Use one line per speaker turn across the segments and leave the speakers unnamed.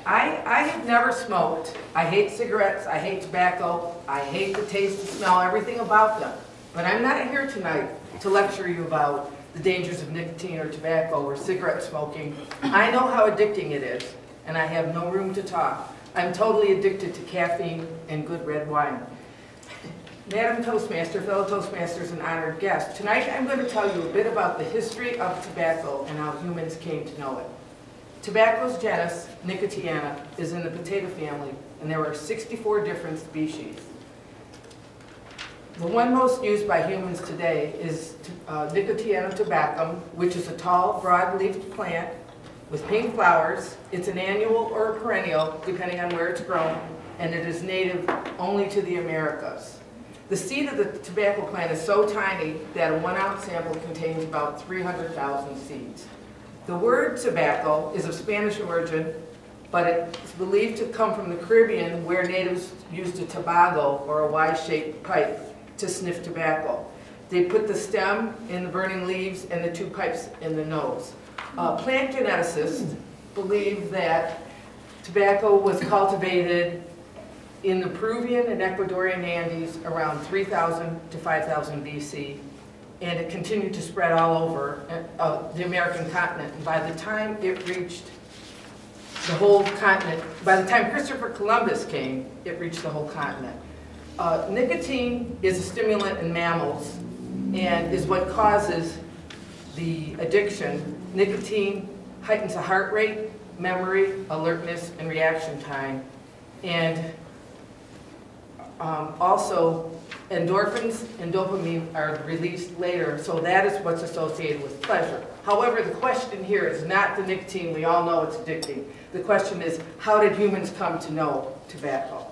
I have never smoked. I hate cigarettes, I hate tobacco, I hate the taste and smell, everything about them. But I'm not here tonight to lecture you about the dangers of nicotine or tobacco or cigarette smoking. I know how addicting it is, and I have no room to talk. I'm totally addicted to caffeine and good red wine. Madam Toastmaster, fellow Toastmasters, and honored guests, tonight I'm going to tell you a bit about the history of tobacco and how humans came to know it. Tobacco's genus, Nicotiana, is in the potato family, and there are 64 different species. The one most used by humans today is Nicotiana tabacum, which is a tall, broad-leafed plant with pink flowers. It's an annual or a perennial, depending on where it's grown, and it is native only to the Americas. The seed of the tobacco plant is so tiny that a 1-ounce sample contains about 300,000 seeds. The word tobacco is of Spanish origin, but it's believed to come from the Caribbean, where natives used a tobago, or a Y-shaped pipe, to sniff tobacco. They put the stem in the burning leaves and the two pipes in the nose. Plant geneticists believe that tobacco was cultivated in the Peruvian and Ecuadorian Andes around 3000 to 5000 BC, and it continued to spread all over the American continent. And by the time it reached the whole continent, by the time Christopher Columbus came, it reached the whole continent. Nicotine is a stimulant in mammals and is what causes the addiction. Nicotine heightens the heart rate, memory, alertness, and reaction time. And also, endorphins and dopamine are released later, so that is what's associated with pleasure. However, the question here is not the nicotine. We all know it's addicting. The question is, how did humans come to know tobacco?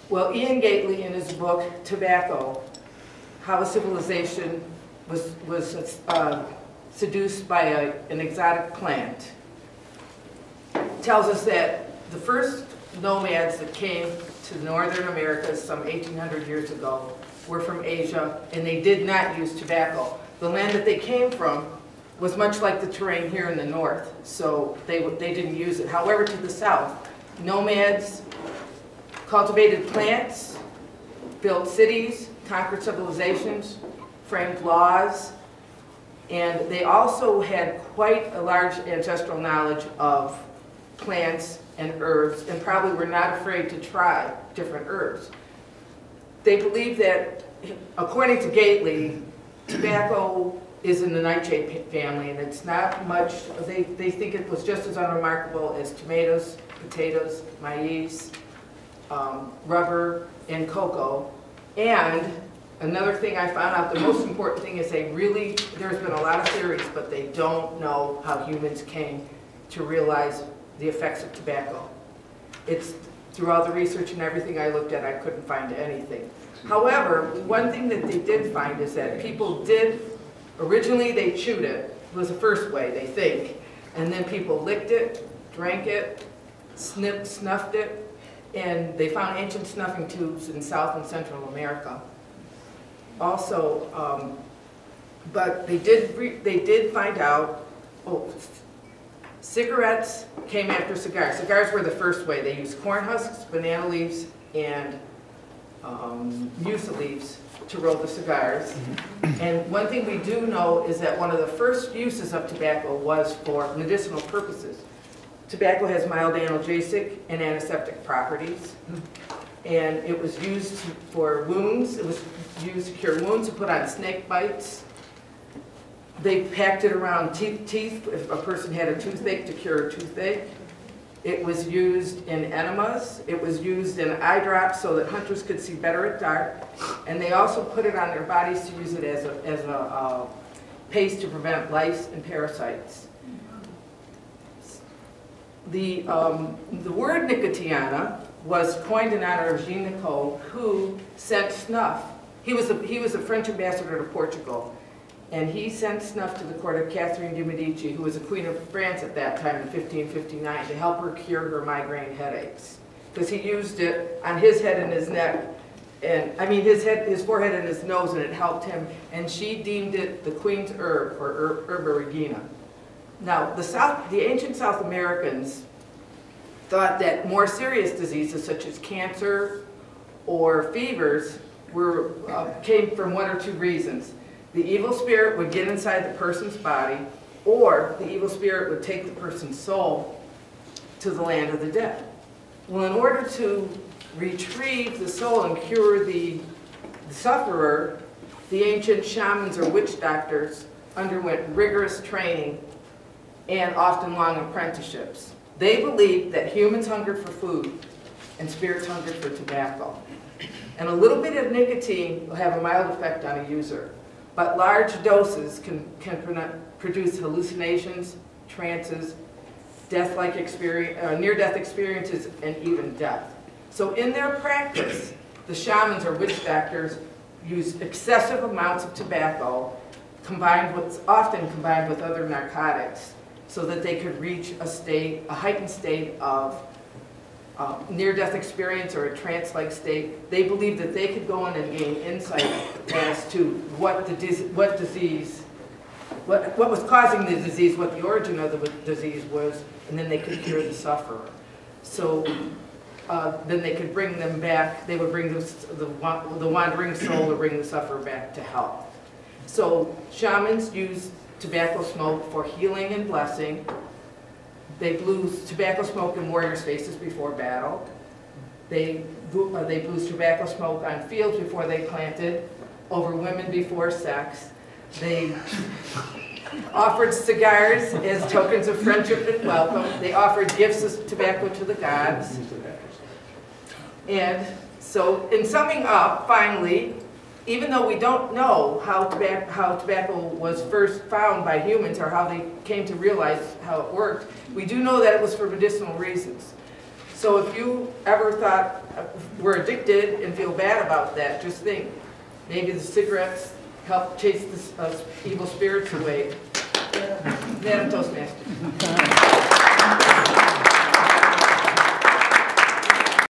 Well, Ian Gately, in his book, Tobacco, How a Civilization was Seduced by an Exotic Plant, tells us that the first nomads that came to northern America some 1800 years ago were from Asia, and they did not use tobacco. The land that they came from was much like the terrain here in the north, so they didn't use it. However, to the south, nomads cultivated plants, built cities, conquered civilizations, framed laws, and they also had quite a large ancestral knowledge of plants and herbs, and probably were not afraid to try different herbs. They believe that, according to Gately, tobacco is in the nightshade family, and it's not much, they think it was just as unremarkable as tomatoes, potatoes, maize, rubber, and cocoa. And another thing I found out, the most important thing is there's been a lot of theories, but they don't know how humans came to realize the effects of tobacco. It's through all the research and everything I looked at, I couldn't find anything. However, one thing that they did find is that people originally they chewed it, was the first way, they think, and then people licked it, drank it, snuffed it, and they found ancient snuffing tubes in South and Central America. Also, but they did find out, cigarettes came after cigars. Cigars were the first way. They used corn husks, banana leaves, and musa leaves to roll the cigars. And one thing we do know is that one of the first uses of tobacco was for medicinal purposes. Tobacco has mild analgesic and antiseptic properties, and it was used for wounds. It was used to cure wounds, to put on snake bites. They packed it around teeth if a person had a toothache, to cure a toothache. It was used in enemas. It was used in eye drops so that hunters could see better at dark. And they also put it on their bodies to use it as a paste to prevent lice and parasites. The word Nicotiana was coined in honor of Jean Nicot, who sent snuff. He was a French ambassador to Portugal, and he sent snuff to the court of Catherine de' Medici, who was the Queen of France at that time in 1559, to help her cure her migraine headaches. Because he used it on his head and his neck, and I mean his forehead and his nose, and it helped him. And she deemed it the Queen's herb, or Herba Regina. Now, the ancient South Americans thought that more serious diseases such as cancer or fevers came from one or two reasons. The evil spirit would get inside the person's body, or the evil spirit would take the person's soul to the land of the dead. Well, in order to retrieve the soul and cure the sufferer, the ancient shamans or witch doctors underwent rigorous training and often long apprenticeships. They believed that humans hungered for food and spirits hungered for tobacco. And a little bit of nicotine will have a mild effect on a user, but large doses can produce hallucinations, trances, death-like experience, near-death experiences, and even death. So in their practice, the shamans or witch doctors use excessive amounts of tobacco, often combined with other narcotics, so that they could reach a heightened state of near-death experience or a trance-like state. They believed that they could go in and gain insight as to what was causing the disease, what the origin of the disease was, and then they could cure the sufferer. So then they could bring them back. They would bring the wandering soul or bring the sufferer back to health. So shamans used tobacco smoke for healing and blessing. They blew tobacco smoke in warriors' faces before battle. They blew tobacco smoke on fields before they planted, over women before sex. They offered cigars as tokens of friendship and welcome. They offered gifts of tobacco to the gods. And so, in summing up, finally, even though we don't know how tobacco was first found by humans or how they came to realize how it worked, we do know that it was for medicinal reasons. So if you ever thought were addicted and feel bad about that, just think, maybe the cigarettes help chase the evil spirits away. Madam Toastmaster.